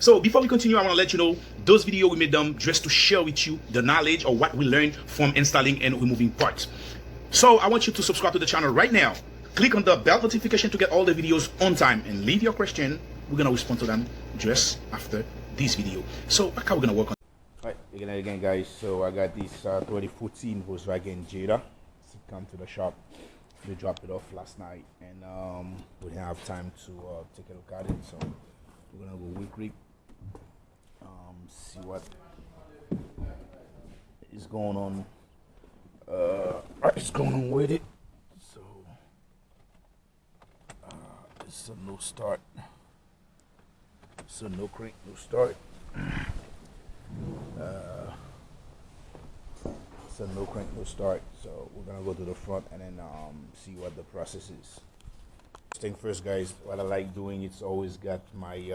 So before we continue, I want to let you know those videos we made them just to share with you the knowledge or what we learned from installing and removing parts. So I want you to subscribe to the channel right now. Click on the bell notification to get all the videos on time and leave your question. We're gonna respond to them just after this video. So how we're gonna work on. Right, again guys, so I got this 2014 Volkswagen Jetta. It's come to the shop. They dropped it off last night and we didn't have time to take a look at it, so we're gonna go quickly see what is going on with it. So it's a no start, so no crank, no start. So no crank, no start. So we're gonna go to the front and then see what the process is. First thing first, guys, what I like doing, it's always got my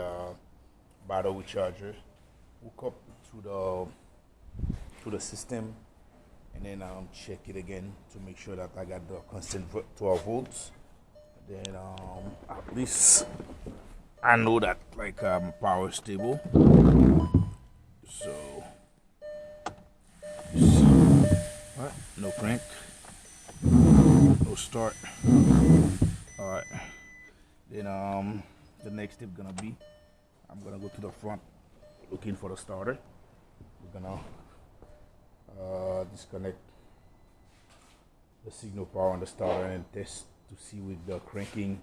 battery charger hook up to the system, and then check it again to make sure that I got the constant 12 volts. Then at least I know that like power stable. So alright, no crank, no start. Alright, then the next step gonna be, I'm gonna go to the front looking for the starter. We're gonna disconnect the signal power on the starter and test to see with the cranking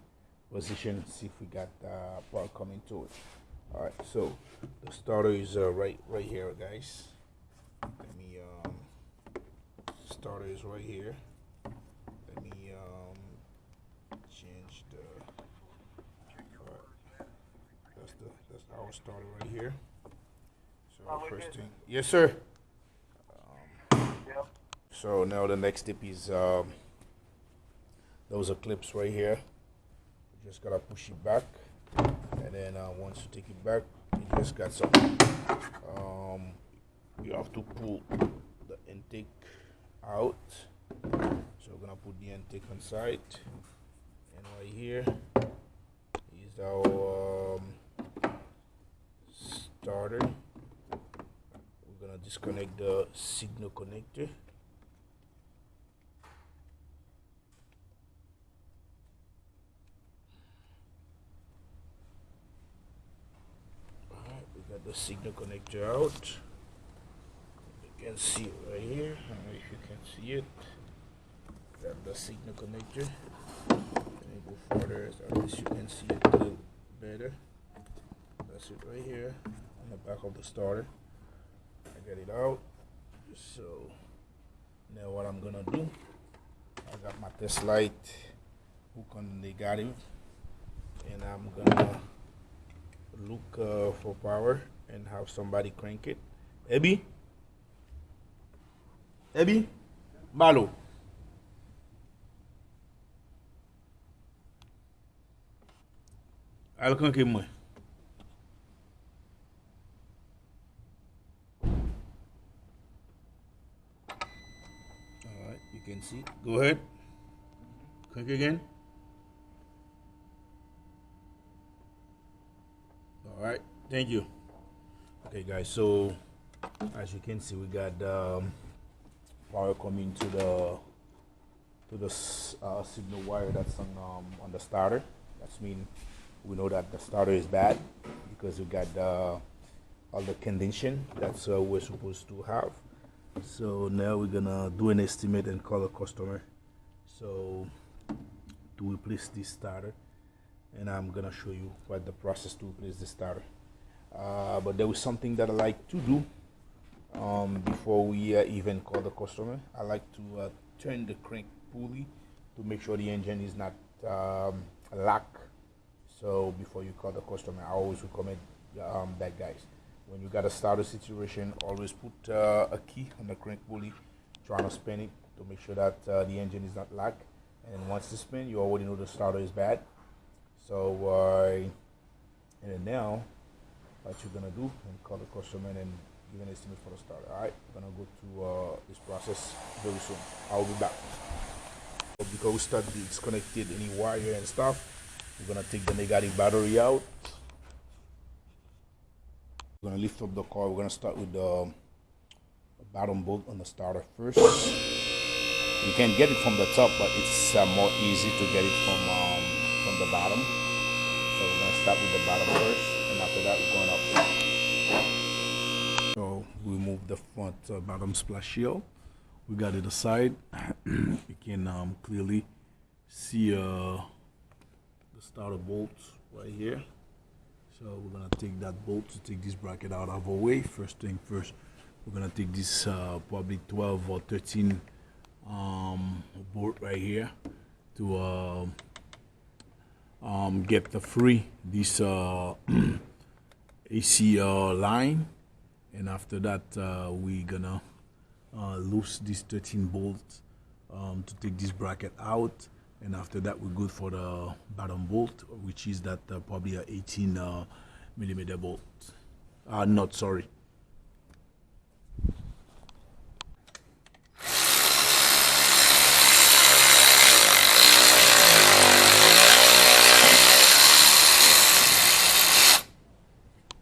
position, see if we got power coming to it. All right, so the starter is right here, guys. Let me starter is right here. Let me change the. That's our starter right here. So first thing, yes sir. Yep. So now the next step is those are clips right here. You just gotta push it back, and then once you take it back, you just got some. You have to pull the intake out. So we're gonna put the intake inside, and right here is our starter. We're gonna disconnect the signal connector. Alright, we got the signal connector out. You can see it right here. I don't know if you can see it. Got the signal connector. Let me go further so at least you can see it a little better. That's it right here on the back of the starter. I get it out. So now what I'm gonna do, I got my test light hook on the negative, and I'm gonna look for power and have somebody crank it. Abby, Malo. I'll crank him. Alright, you can see. Go ahead. Crank again. Alright, thank you. Okay guys, so as you can see, we got power coming to the signal wire that's on the starter. That's mean we know that the starter is bad because we got all the condition that's we're supposed to have. So now we're gonna do an estimate and call a customer so to replace this starter, and I'm gonna show you what the process to replace the starter. But there was something that I like to do before we even call the customer. I like to turn the crank pulley to make sure the engine is not locked. So before you call the customer, I always recommend that, guys. When you got a starter situation, always put a key on the crank pulley, trying to spin it to make sure that the engine is not locked. And once it's spin, you already know the starter is bad. So and then now what you're gonna do and call the customer and give an estimate for the starter. All right, we're gonna go to this process very soon. I'll be back. Because we start disconnected any wire and stuff, we're gonna take the negative battery out. We're gonna lift up the car. We're gonna start with the bottom bolt on the starter first. You can get it from the top, but it's more easy to get it from the bottom. So we're gonna start with the bottom first, and after that we're going up. So we remove the front bottom splash shield. We got it aside. You can clearly see the starter bolts right here. So we're gonna take that bolt to take this bracket out of our way. First thing first, we're gonna take this probably 12 or 13 bolt right here to get the free this AC line, and after that we're gonna loose these 13 bolts to take this bracket out, and after that we're good for the bottom bolt, which is that probably a 18 millimeter bolt. Not sorry.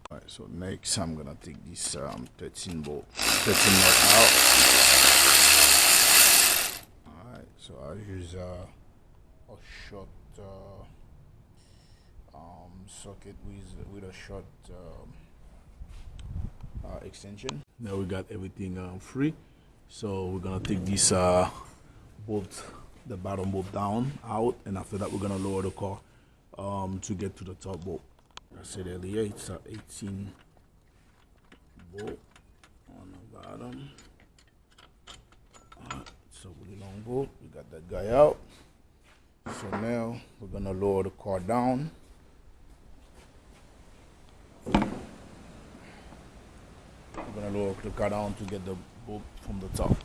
Alright, so next I'm gonna take this 13 bolt, 13 nut out. Alright, so I use a short socket with a short extension. Now we got everything free, so we're gonna take this bolt, the bottom bolt down out, and after that we're gonna lower the car to get to the top bolt. I said earlier, it's a 18 bolt on the bottom. Alright, so with the long bolt, we got that guy out. So now we're gonna lower the car down. We're gonna lower the car down to get the bolt from the top.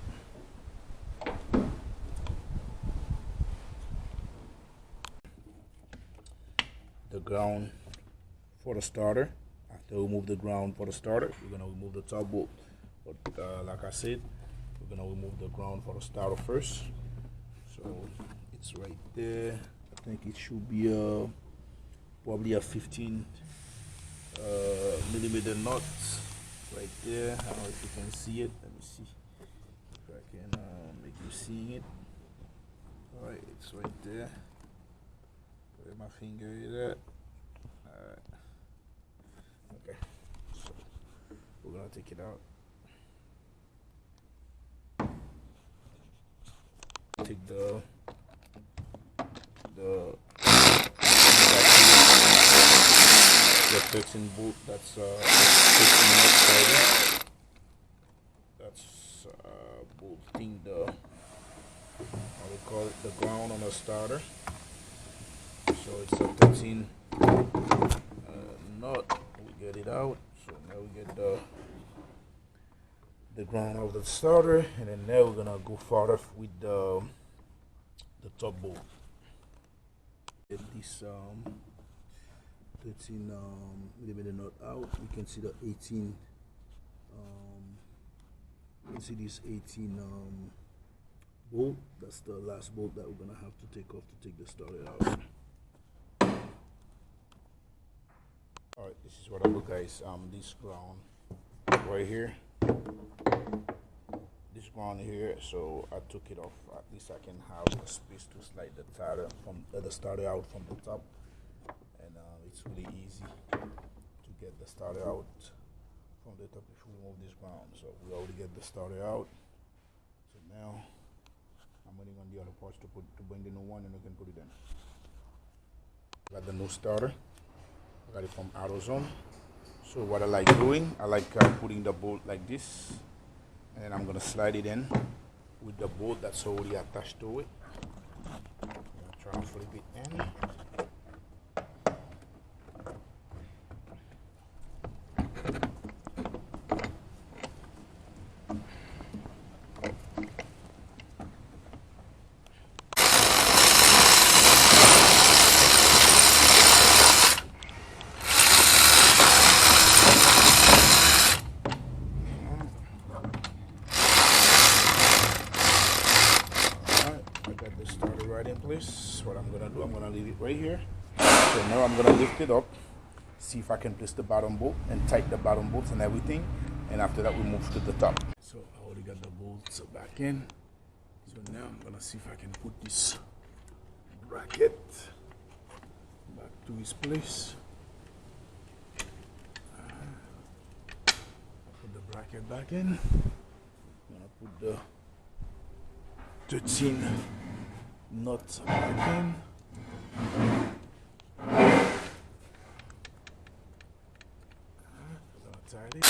The ground for the starter. After we remove the ground for the starter, we're gonna remove the top bolt. But like I said, we're gonna remove the ground for the starter first. So it's right there. I think it should be probably a 15 millimeter nut right there. I don't know if you can see it. Let me see if I can make you see it. All right, it's right there. Where my finger is at. All right. Okay. So we're gonna take it out. Take the 13 bolt. That's 15 nuts already. That's bolting the, how we call it, the ground on the starter. So it's a 13 nut. We get it out. So now we get the ground of the starter, and then now we're gonna go further with the top bolt. Get this 13 millimeter nut out. You can see the 18. You can see this 18 bolt. That's the last bolt that we're gonna have to take off to take the starter out. All right, this is what I look, guys. This ground right here. This ground here, so I took it off. At least I can have the space to slide the starter from the starter out from the top, and it's really easy to get the starter out from the top if we remove this ground. So we already get the starter out. So now I'm waiting on the other parts to bring the new one, and we can put it in. Got the new starter. I got it from AutoZone. So what I like doing, I like putting the bolt like this, and then I'm gonna slide it in with the bolt that's already attached to it. I'm gonna transfer it in. What I'm gonna do, I'm gonna leave it right here. So now I'm gonna lift it up, see if I can place the bottom bolt and tighten the bottom bolts and everything. And after that, we move to the top. So I already got the bolts back in. So now I'm gonna see if I can put this bracket back to its place. Put the bracket back in. I'm gonna put the 13 nuts back in. Tidy. We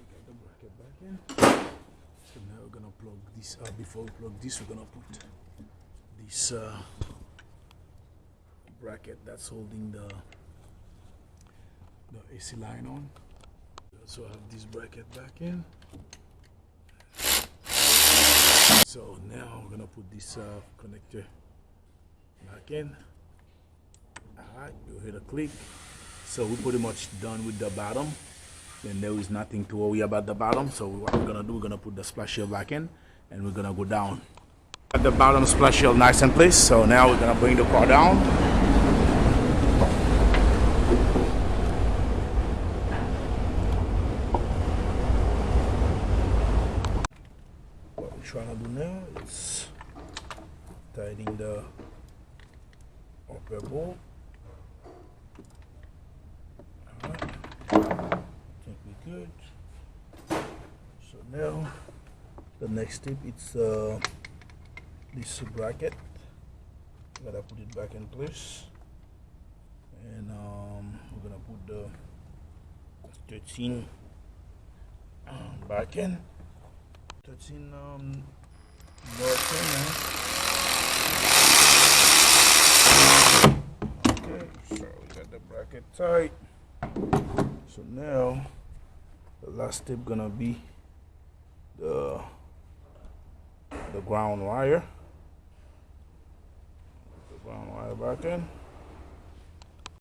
got the bracket back in. So now we're gonna plug this. Before we plug this, we're gonna put this bracket that's holding the AC line on. So I have this bracket back in. So now we're gonna put this connector back in. Alright, you hear the click. So we're pretty much done with the bottom. Then there is nothing to worry about the bottom. So what we're gonna do, we're gonna put the splash shield back in and we're gonna go down. Got the bottom splash shield nice in place. So now we're gonna bring the car down. What we're trying to do now is tighten the upper bolt. I think we're good. So now the next step is this bracket. Gotta put it back in place, and we're gonna put the 13 back in. 13 north in. Okay, so we got the bracket tight. So now the last step gonna be the ground wire. The ground wire back in.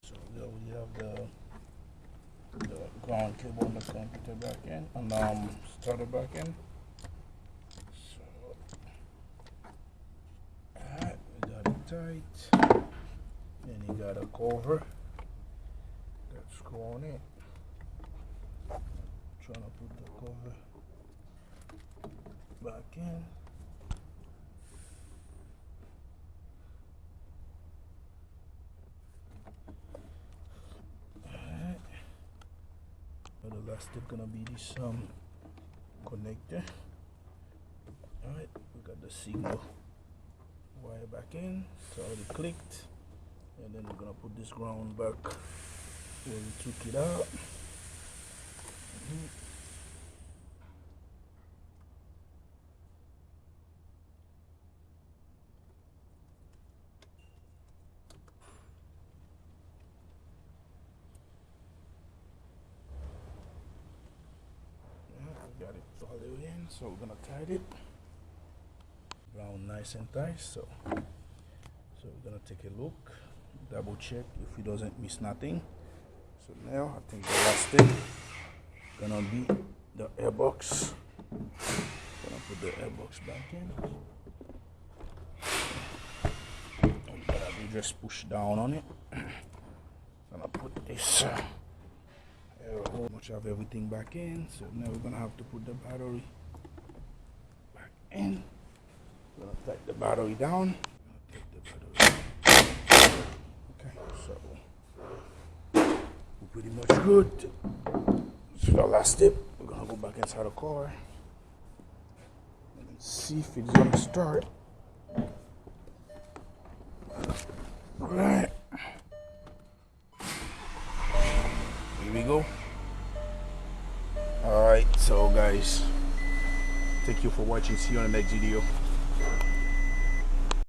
So there we have the ground cable on the computer back in, and starter back in. So alright, we got it tight. Then you got a cover. Let's go on it. Trying to put the cover back in. Alright. So the last step gonna be this connector. Alright, we got the signal wire back in. It's already clicked. And then we're gonna put this ground back where we took it out. We got it all the way in, so we're gonna tighten it. Ground nice and tight. So we're gonna take a look, double check if it doesn't miss nothing. So now I think the last step gonna be the airbox. Gonna put the airbox back in. And gotta be just push down on it. Gonna put this air hole. Much of everything back in. So now we're gonna have to put the battery back in. Gonna take the battery down. Take the battery. Okay, so we're pretty much good. So the last step, we're gonna go back inside the car and see if it's gonna start. Alright. Here we go. Alright, so guys, thank you for watching. See you on the next video.